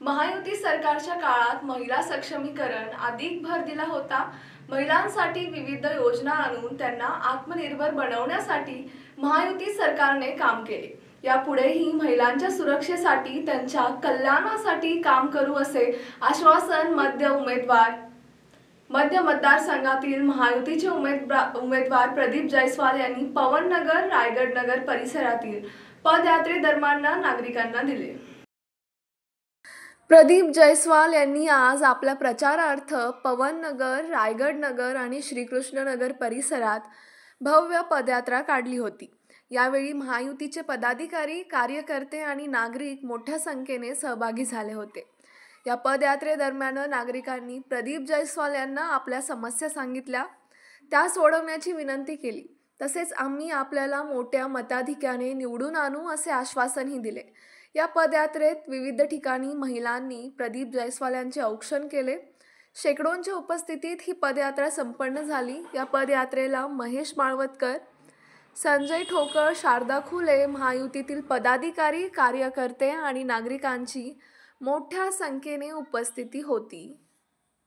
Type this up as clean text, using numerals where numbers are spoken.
महायुती सरकारच्या काळात महिला सक्षमीकरण अधिक भर दिला होता। महिलांसाठी विविध योजना आणून त्यांना आत्मनिर्भर बनवण्यासाठी महायुती सरकारने काम केले। यापुढेही महिलांच्या सुरक्षेसाठी त्यांच्या कल्याणासाठी काम करू असे आश्वासन मध्य मतदारसंघातील महायुतीचे उमेदवार प्रदीप जयस्वाल यांनी पवननगर रायगड नगर परिसरातील पदयात्रेदरम्यान नागरिकांना दिले। प्रदीप जयस्वाल यांनी आज आपल्या प्रचारार्थ पवननगर, रायगड नगर आणि श्रीकृष्णनगर परिसरात भव्य पदयात्रा काढली होती। यावेळी महायुतीचे पदाधिकारी, कार्यकर्ते आणि नागरिक मोठ्या संख्येने सहभागी झाले होते। या पदयात्रेदरम्यान नागरिकांनी प्रदीप जयस्वाल यांना आपल्या समस्या सांगितल्या, त्या सोडवण्याची विनंती केली। तसेच आम्ही आपल्याला मोठ्या मताधिक्याने निवडून आणू असे आश्वासनही दिले। या पदयात्रेत विविध ठिकाणी महिलांनी प्रदीप जयस्वाल यांचे औक्षण केले। शेकडोंच्या उपस्थितीत ही पदयात्रा संपन्न झाली। या पदयात्रेला महेश माळवतकर, संजय ठोकळ, शारदा खुले, महायुतीतील पदाधिकारी, कार्यकर्ते आणि नागरिकांची मोठ्या संख्येने उपस्थिती होती।